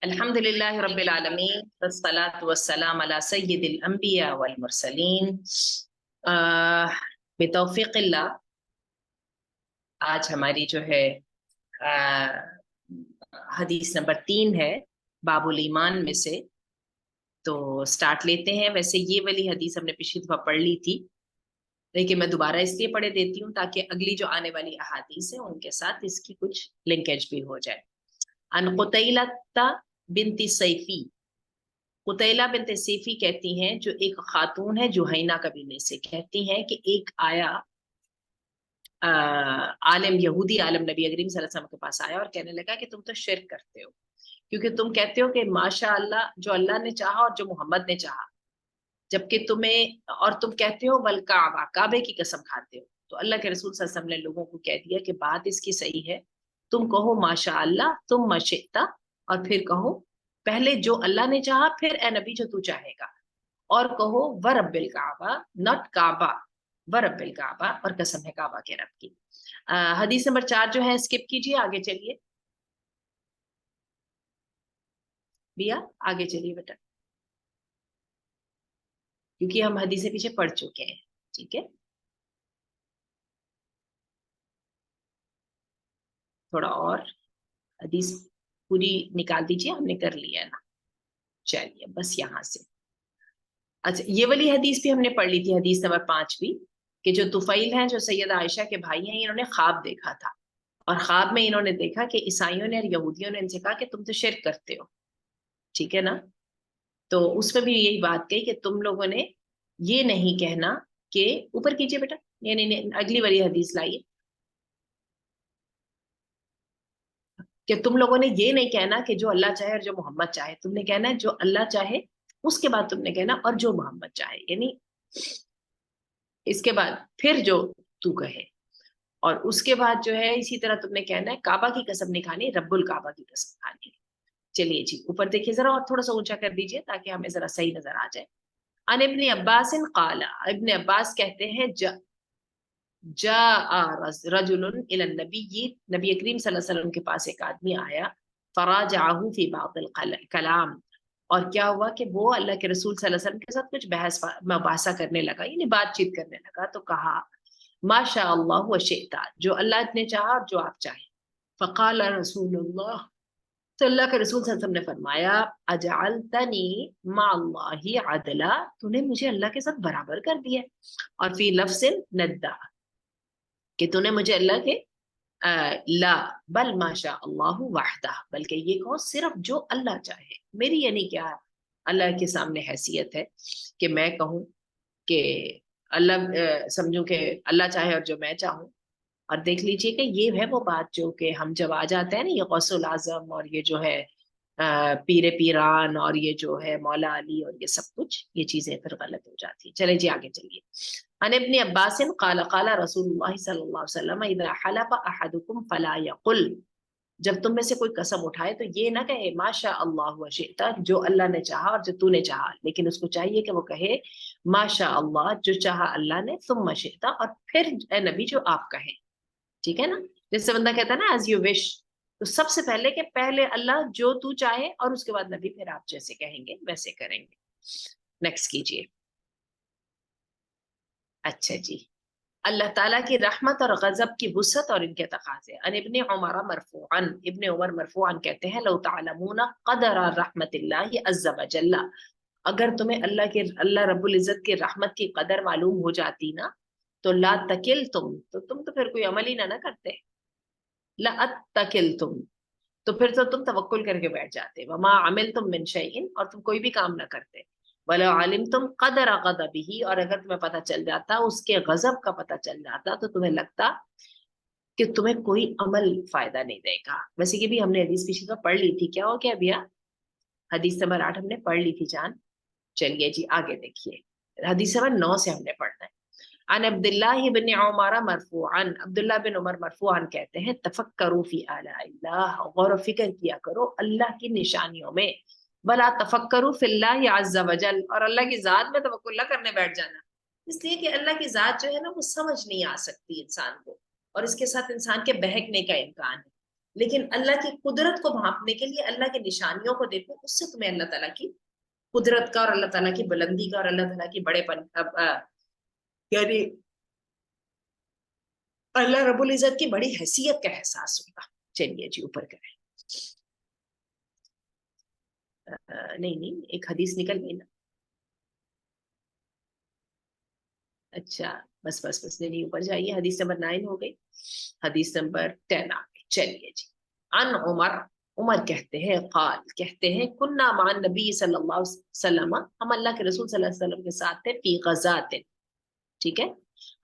الحمد لله رب العالمين والصلاة والسلام على سيد الأنبياء والمرسلين بتوفیق اللہ آج ہماری جو ہے حدیث نمبر 3 ہے باب الایمان میں سے، تو سٹارٹ لیتے ہیں۔ ویسے یہ والی حدیث ہم نے پچھلی دفعہ پڑھ لی تھی، لیکن میں دوبارہ اس لیے پڑھے دیتی ہوں تاکہ اگلی جو آنے والی احادیث ہیں ان کے ساتھ اس کی کچھ لنکیج بھی ہو جائے۔ ان قتیلہ بنت سیفی، قتیلہ بنت سیفی کہتی ہیں، جو ایک خاتون ہے جوہینہ قبیلے سے، کہتی ہیں کہ ایک آیا عالم، یہودی عالم نبی کریم صلی اللہ علیہ وسلم کے پاس آیا اور کہنے لگا کہ تم تو شرک کرتے ہو، کیونکہ تم کہتے ہو کہ ماشاء اللہ جو اللہ نے چاہا اور جو محمد نے چاہا، جبکہ تم کہتے ہو والکعبہ، کعبے کی قسم کھاتے ہو۔ تو اللہ کے رسول صلی اللہ علیہ وسلم نے لوگوں کو کہہ دیا کہ بات اس کی صحیح ہے، تم کہو ماشاء اللہ ثم شئت، اور پھر کہو پہلے جو اللہ نے چاہا، پھر اے نبی جو تو چاہے گا، اور کہو ورب الکعبہ، نٹ کعبہ، ورب الکعبہ، اور قسم ہے کعبہ کے رب کی۔ حدیث نمبر 4 جو ہے اسکپ کیجئے، آگے چلیے بیا، آگے چلیے بیٹا، کیونکہ ہم حدیثیں پیچھے پڑھ چکے ہیں، ٹھیک ہے؟ تھوڑا اور حدیث پوری نکال دیجئے، ہم نے کر لیا ہے نا، چلیے بس یہاں سے۔ اچھا، یہ والی حدیث بھی ہم نے پڑھ لی تھی، حدیث نمبر 5 بھی، کہ جو طفیل ہیں، جو سیدہ عائشہ کے بھائی ہیں، انہوں نے خواب دیکھا تھا، اور خواب میں انہوں نے دیکھا کہ عیسائیوں نے اور یہودیوں نے ان سے کہا کہ تم تو شرک کرتے ہو، ٹھیک ہے نا؟ تو اس میں بھی یہی بات کہی کہ تم لوگوں نے یہ نہیں کہنا کہ، اوپر کیجئے بیٹا، یعنی اگلی والی حدیث لائیے، کہ تم لوگوں نے یہ نہیں کہنا کہ جو اللہ چاہے اور جو محمد چاہے، تم نے کہنا ہے جو اللہ چاہے، اس کے بعد تم نے کہنا اور جو محمد چاہے، یعنی اس کے بعد پھر جو تو کہے، اور اس کے بعد جو ہے اسی طرح تم نے کہنا ہے کعبہ کی قسم نہیں کھانی، رب الکعبہ کی قسم کھانی ہے۔ چلیے جی، اوپر دیکھیے ذرا، اور تھوڑا سا اونچا کر دیجئے تاکہ ہمیں ذرا صحیح نظر آ جائے۔ ان ابن عباس قال، ابن عباس کہتے ہیں جاء رجل الى النبی، نبی کریم صلی اللہ علیہ وسلم کے پاس ایک آدمی آیا، فراجعه فی بعض الکلام، اور کیا ہوا کہ وہ اللہ کے رسول صلی اللہ علیہ وسلم کے ساتھ کچھ بحث مباحثہ کرنے لگا، یعنی بات چیت کرنے لگا، تو کہا ما شاء اللہ وشئت، جو اللہ نے چاہا اور جو آپ چاہیں۔ فقال رسول اللہ، تو اللہ کے رسول صلی اللہ علیہ وسلم نے فرمایا اجعلتنی مع اللہ عدلا، تو نے مجھے اللہ کے ساتھ برابر کر دیا، اور فی لفظ ندہ، کہ تو نے مجھے اللہ کے لا بل ما شاء اللہ وحدہ، بلکہ یہ کہو صرف جو اللہ چاہے۔ میری یعنی کیا اللہ کے سامنے حیثیت ہے کہ میں کہوں کہ اللہ سمجھوں کہ اللہ چاہے اور جو میں چاہوں، اور دیکھ لیجئے کہ یہ ہے وہ بات جو کہ ہم جب آ جاتے ہیں نا، یہ غوث الاعظم اور یہ جو ہے پیر پیران اور یہ جو ہے مولا علی اور یہ سب کچھ، یہ چیزیں پھر غلط ہو جاتی ہیں۔ چلے جی آگے چلیے۔ عن ابن عباس قال قال رسول اللہ صلی اللہ علیہ وسلم اذا حلف احدکم فلا یقل، جب تم میں سے کوئی قسم اٹھائے تو یہ نہ کہے ما شاء اللہ وشئت، جو اللہ نے چاہا اور جو تو نے چاہا، لیکن اس کو چاہیے کہ وہ کہے ما شاء اللہ، جو چاہا اللہ نے، ثم شئت، اور پھر اے نبی جو آپ کہیں، ٹھیک ہے نا؟ جیسے بندہ کہتا ہے نا ایز یو وش، تو سب سے پہلے کہ پہلے اللہ جو تو چاہے، اور اس کے بعد نبی پھر آپ جیسے کہیں گے ویسے کریں گے۔ نیکسٹ کیجئے۔ اچھا جی، اللہ تعالیٰ کی رحمت اور غضب کی وسعت اور ان کے تقاضے۔ ان ابن عمر مرفوعا، ابن عمر مرفوعا کہتے ہیں لو تعلمون قدر رحمت اللہ عز وجل، اگر تمہیں اللہ رب العزت کی رحمت کی قدر معلوم ہو جاتی نا، تو لا تکل تم تو پھر کوئی عمل ہی نہ کرتے، لا اتکل تو پھر تو تم توکل کر کے بیٹھ جاتے، وما عملتم من شیء، اور تم کوئی بھی کام نہ کرتے، ولو علمتم قدر غضبہ، اور اگر تمہیں پتہ چل جاتا اس کے غضب کا پتہ چل جاتا، تو تمہیں لگتا کہ تمہیں کوئی عمل فائدہ نہیں دے گا۔ ویسے یہ بھی ہم نے حدیث پیچھے کا پڑھ لی تھی، کیا ہو گیا بھیا؟ حدیث نمبر 8 ہم نے پڑھ لی تھی جان۔ چلیے جی آگے دیکھیے، حدیث نمبر 9 سے ہم نے پڑھنا ہے۔ عن عبداللہ بن عمر مرفوعا، عبداللہ بن عمر مرفوعا کہتے ہیں تفکروا فی آلاء اللہ، غور و فکر کیا کرو اللہ کی نشانیوں میں، بلا تفکروا فی اللہ عز وجل، اور اللہ کی ذات میں توکل نہ کرنے بیٹھ جانا، اس لیے کہ اللہ کی ذات جو ہے نا وہ سمجھ نہیں آ سکتی انسان کو، اور اس کے ساتھ انسان کے بہکنے کا امکان ہے۔ لیکن اللہ کی قدرت کو بھانپنے کے لیے اللہ کی نشانیوں کو دیکھو، اس سے تمہیں اللہ تعالیٰ کی قدرت کا اور اللہ تعالیٰ کی بلندی کا اور اللہ تعالیٰ کی بڑے پن یعنی اللہ رب العزت کی بڑی حیثیت کا احساس ہوگا۔ چلیے جی اوپر کریں۔ نہیں ایک حدیث نکل گئی نا، اچھا بس نہیں، اوپر جائیے، حدیث نمبر 9 ہو گئی، حدیث نمبر 10 آ گئی۔ چلیے جی، ان عمر کہتے ہیں، قال کہتے ہیں، کننا مع النبی صلی اللہ علیہ وسلم، ہم اللہ کے رسول صلی اللہ علیہ وسلم کے ساتھ تھے، فی غزات، ٹھیک ہے،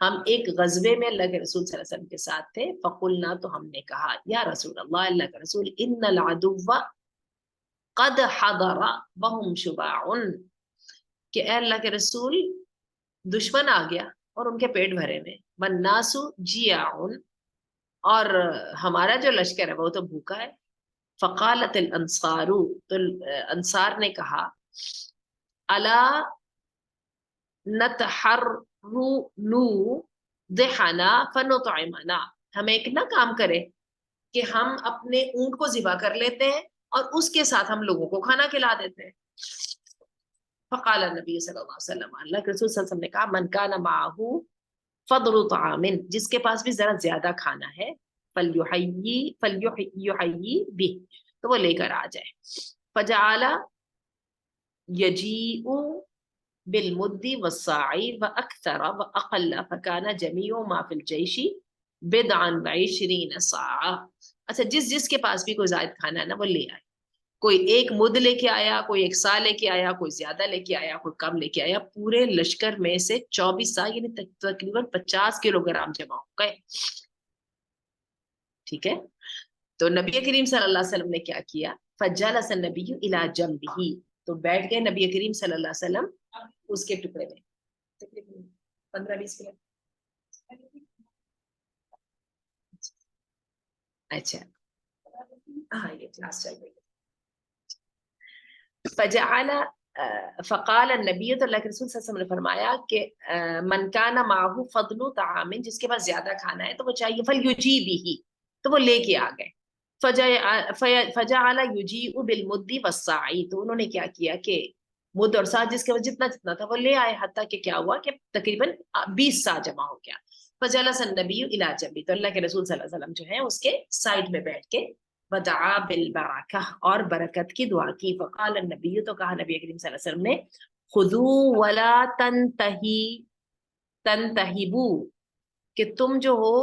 ہم ایک غزوے میں اللہ کے رسول صلی اللہ علیہ وسلم کے ساتھ تھے، فقلنا تو ہم نے کہا، یا رسول اللہ، اللہ کا رسول، ان العدو قد حضر وهم شباع، کہ اے اللہ کے رسول دشمن آ گیا اور ان کے پیٹ بھرے میں، والناس جیاع، اور ہمارا جو لشکر ہے وہ تو بھوکا ہے۔ فقالت الانصار، تو انصار نے کہا، الا نتحرنو ضحنا فنطعمنا، ہم ایک نہ کام کرے کہ ہم اپنے اونٹ کو ذبح کر لیتے ہیں اور اس کے ساتھ ہم لوگوں کو کھانا کھلا دیتے ہیں۔ فقال النبی صلی اللہ علیہ وسلم، اللہ کے رسول صلی اللہ علیہ وسلم نے کہا، من کان معه فضل طعام، جس کے پاس بھی ذرا زیادہ کھانا ہے، فلیحیی به، تو وہ لے کر آ جائے۔ فجعل یجیء بالمد والصاع واکثر واقل فكان جميع ما في الجيش بدعا وعشرین صاع، اچھا جس کے پاس بھی کوئی زائد کھانا ہے نا وہ لے آئے، کوئی ایک مد لے کے آیا، کوئی ایک سا لے کے آیا، کوئی زیادہ لے کے آیا، کوئی کم لے کے آیا، پورے لشکر میں سے 24 سا یعنی تقریباً 50 کلو گرام جمع ہو گئے، ٹھیک ہے۔ تو نبی کریم صلی اللہ علیہ وسلم نے کیا کیا، فجلس النبی الی جنبہ، تو بیٹھ گئے نبی کریم صلی اللہ علیہ وسلم اس کے ٹکڑے میں، تقریباً 15-20 منٹ، اچھا ہاں یہ کلاس چل رہی ہے۔ فجعل فقال النبی، تو اللہ کے رسول صلی اللہ علیہ وسلم نے فرمایا کہ من کان معه فضل طعام، جس کے پاس زیادہ کھانا ہے تو وہ چاہیے، فلیجیبہ، تو وہ لے کے آ گئے۔ فجعل یجیء بالمد والصاع، تو انہوں نے کیا کیا کہ مد اور سا جس کے پاس جتنا تھا وہ لے آئے، حتیٰ کہ کیا ہوا کہ تقریباً 20 سا جمع ہو گیا۔ فجلس النبی الی جنبہ، تو اللہ کے رسول صلی اللہ علیہ وسلم جو ہے اس کے سائڈ میں بیٹھ کے، ودعا بالبرکہ، اور برکت کی دعا کی۔ فقال النبی، تو کہا نبی کریم صلی اللہ علیہ وسلم نے، خذوا ولا تنتہبوا، کہ تم جو ہو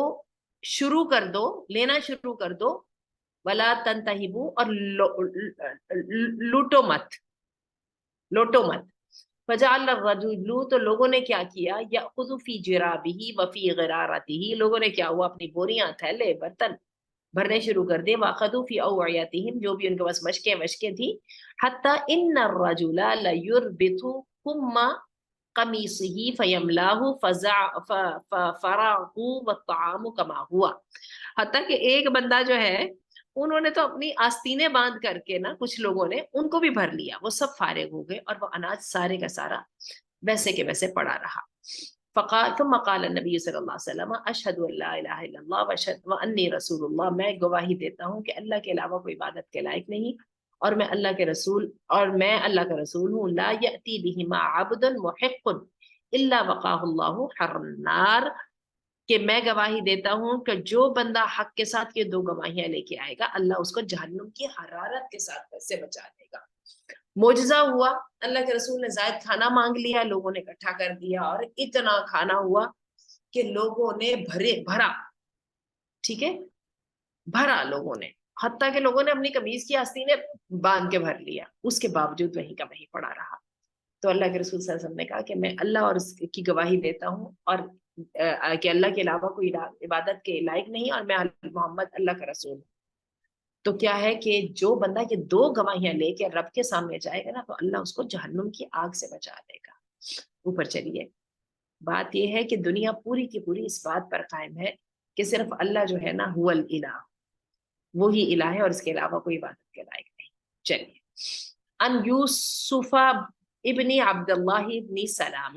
شروع کر دو، لینا شروع کر دو، ولا تنتہبوا، اور لوٹو مت۔ فجعل الرجل، تو لوگوں نے کیا کیا، یأخذ فی جرابہ وفی غرارتہ، لوگوں نے کیا ہوا اپنی بوریاں، تھیلے، برتن بھرنے شروع کر دے، واخذوا فی اوعیتہم، جو بھی ان کے پاس مشکیں تھی، حتی ان الرجل لیربط کم قمیصہ فیملاہ فراغ والطعام کما ہوا، حتیٰ کہ ایک بندہ جو ہے انہوں نے تو اپنی آستینیں باندھ کر کے نا، کچھ لوگوں نے ان کو بھی بھر لیا، وہ سب فارغ ہو گئے اور وہ اناج سارے کا سارا ویسے کے ویسے پڑا رہا۔ ثم قال النبی صلی اللہ علیہ وسلم، اشہد ان لا الہ الا اللہ واشہد وانی رسول اللہ، میں گواہی دیتا ہوں کہ اللہ کے علاوہ کوئی عبادت کے لائق نہیں، اور میں اللہ کے رسول، اور میں اللہ کا رسول ہوں، لا یأتی بہما عبد محق الا وقاہ اللہ حر النار، کہ میں گواہی دیتا ہوں کہ جو بندہ حق کے ساتھ یہ دو گواہیاں لے کے آئے گا، اللہ اس کو جہنم کی حرارت کے ساتھ سے بچا دے گا۔ معجزہ ہوا، اللہ کے رسول نے زائد کھانا مانگ لیا، لوگوں نے اکٹھا کر دیا، اور اتنا کھانا ہوا کہ لوگوں نے بھرا، ٹھیک ہے، بھرا لوگوں نے، حتیٰ کہ لوگوں نے اپنی قمیض کی آستینیں باندھ کے بھر لیا، اس کے باوجود وہیں کا وہیں پڑا رہا۔ تو اللہ کے رسول صلی اللہ علیہ وسلم نے کہا کہ میں اللہ اور اس کی گواہی دیتا ہوں، اور کہ اللہ کے علاوہ کوئی عبادت کے لائق نہیں، اور میں محمد اللہ کا رسول ہوں۔ تو کیا ہے کہ جو بندہ یہ دو گواہیاں لے کے رب کے سامنے جائے گا نا، تو اللہ اس کو جہنم کی آگ سے بچا دے گا۔ اوپر چلیے، بات یہ ہے کہ دنیا پوری کی پوری اس بات پر قائم ہے کہ صرف اللہ جو ہے نا هو الالہ، وہی الہ ہے، اور اس کے علاوہ کوئی عبادت کے لائق نہیں۔ چلیے، ان یوسف ابن عبداللہ ابن سلام،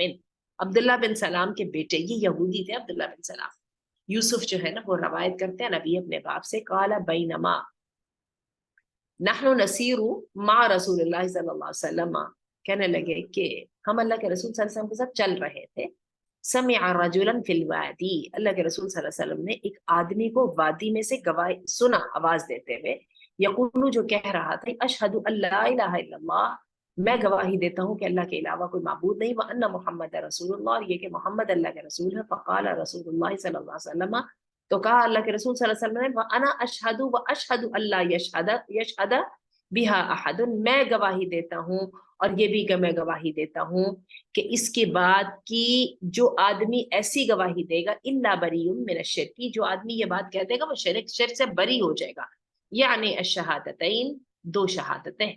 عبداللہ بن سلام کے بیٹے، یہ یہودی تھے عبداللہ بن سلام، یوسف جو ہے نا وہ روایت کرتے ہیں نبی اپنے باپ سے، قال بینما نحن نسیر مع رسول اللہ صلی اللہ علیہ وسلم، کہنے لگے کہ ہم اللہ کے رسول صلی اللہ علیہ وسلم کے ساتھ چل رہے تھے، سمع رجلا فی الوادی، اللہ کے رسول صلی اللہ علیہ وسلم نے ایک آدمی کو وادی میں سے گواہی سنا آواز دیتے ہوئے، یقول جو کہہ رہا تھا، اشہد ان لا الہ الا اللہ، میں گواہی دیتا ہوں کہ اللہ کے علاوہ کوئی معبود نہیں، وان محمد رسول اللہ، اور یہ کہ محمد اللہ کے رسول ہے، فقال رسول اللہ صلی اللہ علیہ وسلم، تو کہا اللہ کے رسول صلی اللہ علیہ وسلم نے، وانا اشہد واشہد اللہ یشہد بہا احد، میں گواہی دیتا ہوں اور یہ بھی کہ میں گواہی دیتا ہوں کہ اس کے بعد کی جو آدمی ایسی گواہی دے گا، الا بری من الشرک، جو آدمی یہ بات کہہ دے گا وہ شرک سے بری ہو جائے گا، یعنی الشہادتین، دو شہادتیں،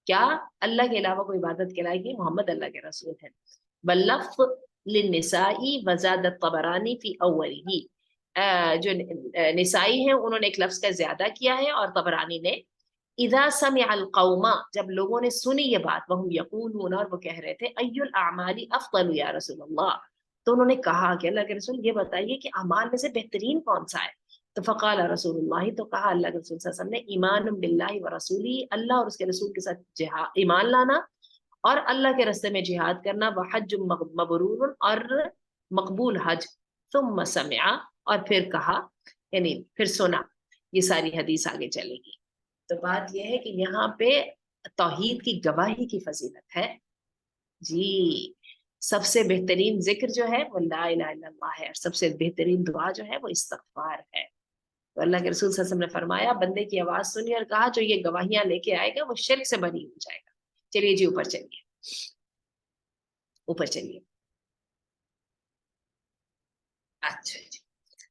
کیا اللہ کے علاوہ کوئی عبادت کے لائق نہیں، محمد اللہ کے رسول ہے، بلفظ للنسائی وزاد الطبرانی فی اولی، جو نسائی ہیں انہوں نے ایک لفظ کا زیادہ کیا ہے، اور طبرانی نے اذا سمع القوم، جب لوگوں نے سنی یہ بات، وہم یقولون، اور وہ کہہ رہے تھے، ای الاعمال افضل یا رسول اللہ، تو انہوں نے کہا کہ اللہ کے رسول یہ بتائیے کہ اعمال میں سے بہترین کون سا ہے، تو فقال رسول اللہ، تو کہا اللہ کے رسول صلی اللہ علیہ وسلم نے، ایمان باللہ ورسولی، اللہ اور اس کے رسول کے ساتھ ایمان لانا اور اللہ کے راستے میں جہاد کرنا، وحج مبرور، اور مقبول حج، ثم سمع، اور پھر کہا، یعنی پھر سنا، یہ ساری حدیث آگے چلے گی۔ تو بات یہ ہے کہ یہاں پہ توحید کی گواہی کی فضیلت ہے جی، سب سے بہترین ذکر جو ہے وہ لا الہ الا اللہ ہے، اور سب سے بہترین دعا جو ہے وہ استغفار ہے۔ تو اللہ کے رسول صلی اللہ علیہ وسلم نے فرمایا، بندے کی آواز سنی اور کہا جو یہ گواہیاں لے کے آئے گا وہ شرک سے بری ہو جائے گا۔ چلیے جی اوپر چلیے، اوپر چلیے، اچھا جی،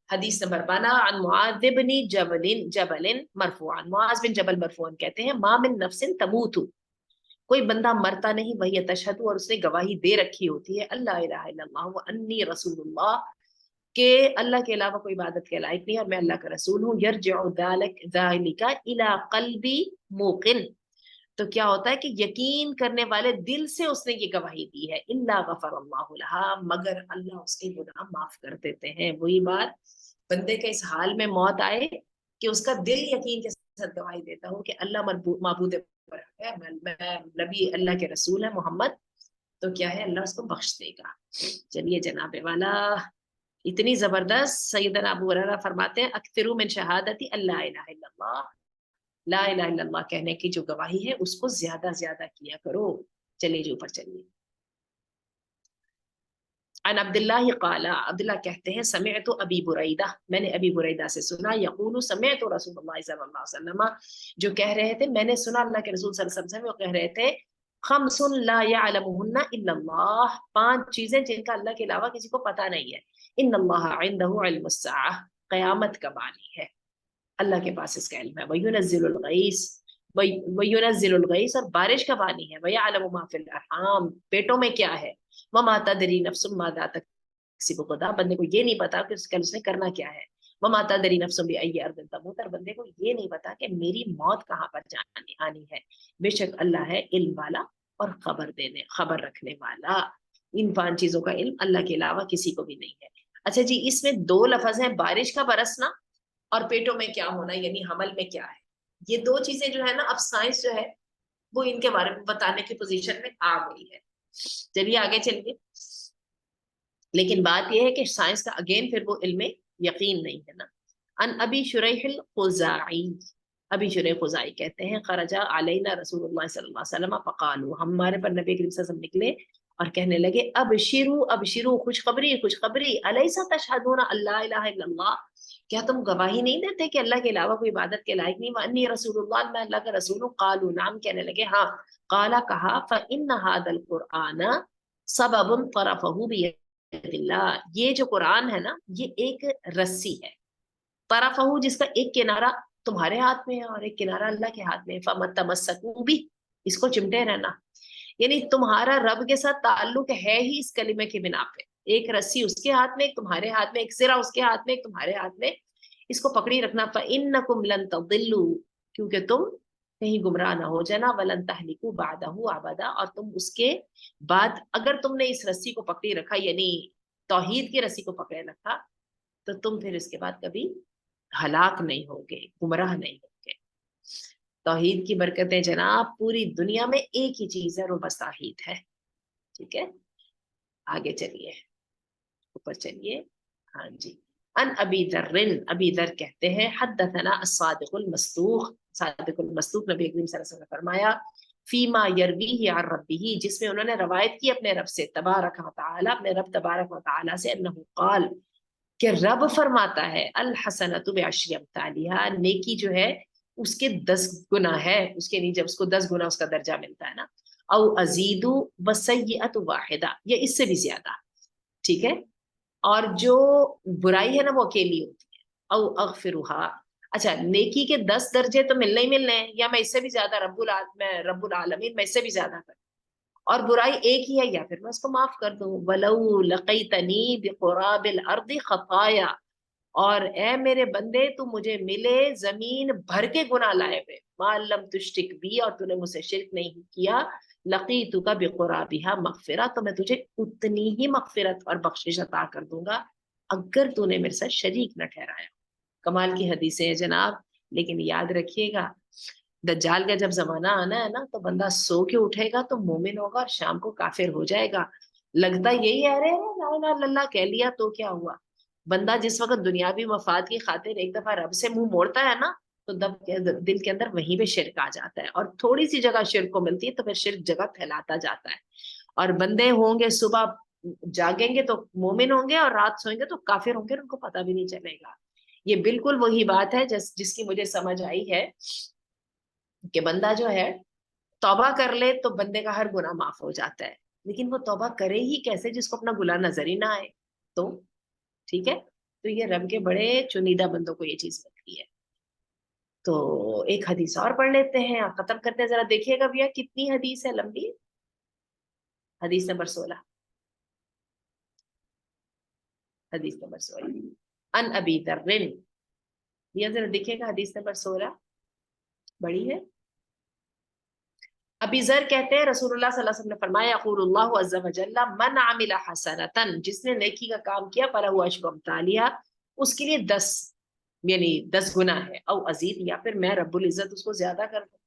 حدیث نمبر 12، عن معاذ بن جبل مرفوعا، معاذ بن جبل مرفوعا کہتے ہیں، ما من نفس تموت، کوئی بندہ مرتا نہیں، وہی تشہد، اور اس نے گواہی دے رکھی ہوتی ہے، اللہ الہ الا اللہ وانی رسول اللہ، کہ اللہ کے علاوہ کوئی عبادت کے لائق نہیں اور میں اللہ کا رسول ہوں، یرجع ذلک الی قلبی موقن، تو کیا ہوتا ہے کہ یقین کرنے والے دل سے اس نے یہ گواہی دی ہے، الا غفر اللہ لہا، مگر اللہ اس کے گناہ معاف کر دیتے ہیں۔ وہی بات، بندے کے اس حال میں موت آئے کہ اس کا دل یقین کے ساتھ گواہی دیتا ہوں کہ اللہ معبود ہے، میں نبی اللہ کے رسول ہے محمد، تو کیا ہے اللہ اس کو بخش دے گا۔ چلیے جناب والا، اتنی زبردست، سیدنا ابو ہریرہ فرماتے ہیں، اکثروا من شہادتی اللہ الہ الا اللہ، لا الہ الا اللہ کہنے کی جو گواہی ہے اس کو زیادہ زیادہ کیا کرو۔ چلیے جو اوپر چلیے، عن عبداللہ قال، عبداللہ کہتے ہیں، سمعت ابی بریدہ، میں نے ابی بریدہ سے سنا، یقول سمعت رسول اللہ صلی اللہ علیہ وسلم، جو کہہ رہے تھے میں نے سنا اللہ کے رسول صلی اللہ علیہ وسلم سے، وہ کہہ رہے تھے، خمس لا يعلمهن الا اللہ، پانچ چیزیں جن کا اللہ کے علاوہ کسی کو پتہ نہیں ہے، ان اللہ عنده علم الساعہ، قیامت کب آنی ہے اللہ کے پاس اس کا علم ہے، وَيُنَزِّلُ الْغَيْثَ، وَيُنَزِّلُ الْغَيْثَ، اور بارش کب آنی ہے، وَيَعْلَمُ مَا فِي الْأَرْحَامِ، پیٹوں میں کیا ہے، وَمَا تَدْرِي نَفْسٌ مَاذَا تَكْسِبُ غَدًا، بندے کو یہ نہیں پتا کہ کل اس نے کرنا کیا ہے، وَمَا تَدْرِي نَفْسٌ بِأَيِّ أَرْضٍ تَمُوتُ، اور بندے کو یہ نہیں پتا کہ میری موت کہاں پر آنی ہے، بے شک اللہ ہے علم والا اور خبر رکھنے والا، ان پانچ چیزوں کا علم اللہ کے علاوہ کسی کو بھی نہیں ہے۔ اچھا جی، اس میں دو لفظ ہیں، بارش کا برسنا اور پیٹوں میں کیا ہونا، یعنی حمل میں کیا ہے، یہ دو چیزیں جو ہے نا، اب سائنس جو ہے وہ ان کے بارے میں بتانے کی پوزیشن میں آ گئی ہے۔ چلیے آگے چلیے، لیکن بات یہ ہے کہ سائنس کا اگین پھر وہ علم یقین نہیں ہے نا۔ ان ابی شریح الخزاعی، ابی شریح خزاعی کہتے ہیں، خرجا علینا رسول اللہ صلی اللہ علیہ وسلم فقالوا، ہمارے پر نبی کریم صلی اللہ علیہ وسلم نکلے اور کہنے لگے، ابشروا ابشروا، خوشخبری خوشخبری، الیس تشہدون اللہ الہ الا اللہ، کیا تم گواہی نہیں دیتے کہ اللہ کے علاوہ کوئی عبادت کے لائق نہیں، وانی رسول اللہ، میں اللہ کا رسول ہوں، قالوا نعم، کہنے لگے ہاں، قالا کہا، فإن هذا القرآن سبب طرفه بید اللہ، یہ جو قرآن ہے نا یہ ایک رسی ہے، طرفہ جس کا ایک کنارہ تمہارے ہاتھ میں ہے اور ایک کنارہ اللہ کے ہاتھ میں ہے، فَمَتَّمَسَّكُوا بِهِ، اس کو چمٹے رہنا، یعنی تمہارا رب کے ساتھ تعلق ہے ہی اس کلمے کی بنا پہ، ایک رسی اس کے ہاتھ میں، ایک تمہارے ہاتھ میں، ایک سرا اس کے ہاتھ میں، ایک تمہارے ہاتھ میں، اس کو پکڑی رکھنا، فَإِنَّكُمْ لَن تَضِلُّوا، کیونکہ تم کہیں گمراہ نہ ہو جانا، وَلَن تَهْلِكُوا بَعْدَهُ أَبَدًا، اور تم اس کے بعد اگر تم نے اس رسی کو پکڑی رکھا، یعنی توحید کی رسی کو پکڑے رکھا، تو تم پھر اس کے بعد کبھی ہلاک نہیں ہوگے، گمراہ نہیں ہوگے۔ توحید کی برکتیں جناب پوری دنیا میں ایک ہی چیز ہے، اور وہ بس توحید ہے۔ ٹھیک ہے، آگے چلیے، اوپر چلیے۔ ہاں جی، ان ابی ذر، ابی ذر کہتے ہیں حدثنا الصادق المصدوق، صادق المصدوق نبی کریم صلی اللہ علیہ وسلم نے فرمایا فیما یرویہ عن ربہ، جس میں انہوں نے روایت کی اپنے رب سے، تبارک و تعالی، اپنے رب تبارک و تعالی سے، انہ قال، کہ رب فرماتا ہے الحسنۃ بعشر امثالھا، نیکی جو ہے اس کے 10 گنا ہے، اس کے نیچے اس کو 10 گنا اس کا درجہ ملتا ہے نا، او ازید وسیئۃ واحدہ، یا اس سے بھی زیادہ۔ ٹھیک ہے، اور جو برائی ہے نا وہ اکیلی ہوتی ہے، او اغفرھا، اچھا نیکی کے 10 درجے تو ملنے ہی ملنے ہیں، یا میں اس سے بھی زیادہ رب العالمین میں اس سے بھی زیادہ کروں، اور برائی ایک ہی ہے، یا پھر میں اس کو معاف کر دوں۔ وَلَوْ لَقِيتَنِي بِقُرَابِ الْأَرْضِ خَطَايَا، اور اے میرے بندے تو مجھے ملے زمین بھر کے گناہ لائے ہوئے، مَا لَمْ تُشْرِكْ بِي، اور تو نے مجھ سے شرک نہیں کیا، لَقِيتُكَ بِقُرَابِهَا مَغْفِرَةً، تو میں تجھے اتنی ہی مغفرت اور بخشش عطا کر دوں گا اگر تو نے میرے ساتھ شریک نہ ٹھہرایا۔ کمال کی حدیثیں ہیں جناب، لیکن یاد رکھیے گا دجال کا جب زمانہ آنا ہے نا تو بندہ سو کے اٹھے گا تو مومن ہوگا اور شام کو کافر ہو جائے گا۔ لگتا یہی ہے، ارے لا الہ الا اللہ کہہ لیا تو کیا ہوا۔ بندہ جس وقت دنیاوی مفاد کی خاطر ایک دفعہ رب سے منہ موڑتا ہے نا تو دل کے اندر وہیں پہ شرک آ جاتا ہے، اور تھوڑی سی جگہ شرک کو ملتی ہے تو پھر شرک جگہ پھیلاتا جاتا ہے، اور بندے ہوں گے صبح جاگیں گے تو مومن ہوں گے اور رات سوئیں گے تو کافر ہوں گے، ان کو پتہ بھی نہیں چلے گا۔ یہ بالکل وہی بات ہے جس کی مجھے سمجھ آئی ہے کہ بندہ جو ہے توبہ کر لے تو بندے کا ہر گناہ معاف ہو جاتا ہے، لیکن وہ توبہ کرے ہی کیسے جس کو اپنا گناہ نظر ہی نہ آئے؟ تو ٹھیک ہے، تو یہ رب کے بڑے چنیدہ بندوں کو یہ چیز ملتی ہے۔ تو ایک حدیث اور پڑھ لیتے ہیں، ختم کرتے ہیں، ذرا دیکھیے گا بھیا کتنی حدیث ہے لمبی، حدیث نمبر 16، حدیث نمبر 16 ان ابی ذر، یہ ذرا دیکھیے گا حدیث نمبر 16 بڑی ہے۔ ابی ذر کہتے ہیں رسول اللہ صلی اللہ علیہ وسلم نے فرمایا یقول اللہ عز وجل من عمل حسنۃ، جس نے نیکی کا کام کیا فلہ عشر امثالھا، اس کے لیے 10 یعنی 10 گنا ہے، او ازید، یا پھر میں رب العزت اس کو زیادہ کر دوں،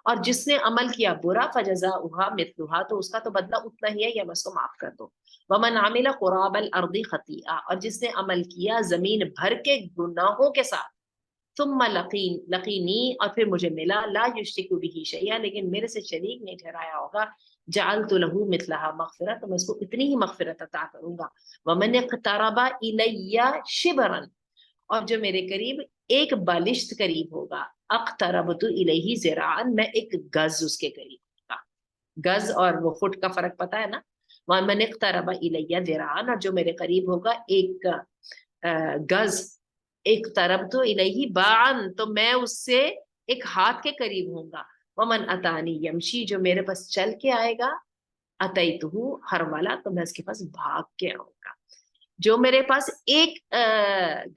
اور جس نے عمل کیا برا فجزاؤھا مثلھا، تو اس کا تو بدلہ اتنا ہی ہے یا میں اس کو معاف کر دوں۔ ومن عمل قراب الارض خطیئہ، اور جس نے عمل کیا زمین بھر کے گناہوں کے ساتھ، ثم لقینی، اور پھر مجھے ملا، لا یشرک بہ شیئا، لیکن میرے سے شریک نہیں ٹھہرایا ہوگا، جعلت لہ مثلھا مغفرۃ، تو میں اس کو اتنی ہی مغفرت عطا کروں گا۔ ومن اقترب الی شبرا، اور جو میرے قریب ایک بالشت قریب ہوگا، اقتربت الیہ ذراعا، میں ایک گز اس کے قریب ہوگا۔ گز اور وہ فٹ کا فرق پتہ ہے نا۔ ومن اقترب الی ذراعا، اور جو میرے قریب ہوگا ایک گز، ایک طرب تو الہی باعن، تو میں اس سے ایک ہاتھ کے قریب ہوں گا۔ ومن اتانی یمشی، جو میرے پاس چل کے آئے گا، اتیتہ ہرولا، تو میں اس کے پاس بھاگ کے آؤں گا۔ جو میرے پاس ایک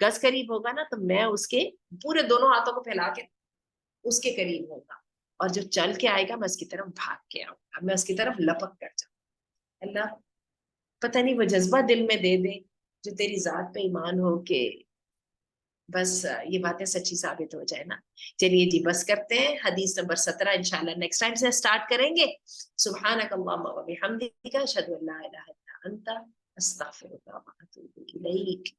گز قریب ہوگا نا تو میں اس کے پورے دونوں ہاتھوں کو پھیلا کے اس کے قریب ہوگا، اور جو چل کے آئے گا میں اس کی طرف بھاگ کے آؤں گا، میں اس کی طرف لپک کر جاؤں گا۔ اللہ پتہ نہیں وہ جذبہ دل میں دے دے جو تیری ذات پہ ایمان ہو کہ بس یہ باتیں سچی ثابت ہو جائے نا۔ چلیے جی بس کرتے ہیں، حدیث نمبر 17 انشاءاللہ نیکسٹ ٹائم سے سٹارٹ کریں گے۔ سبحانک اللہم و بحمدک، اشہد ان لا الہ الا انت، استغفرک و اتوب الیک۔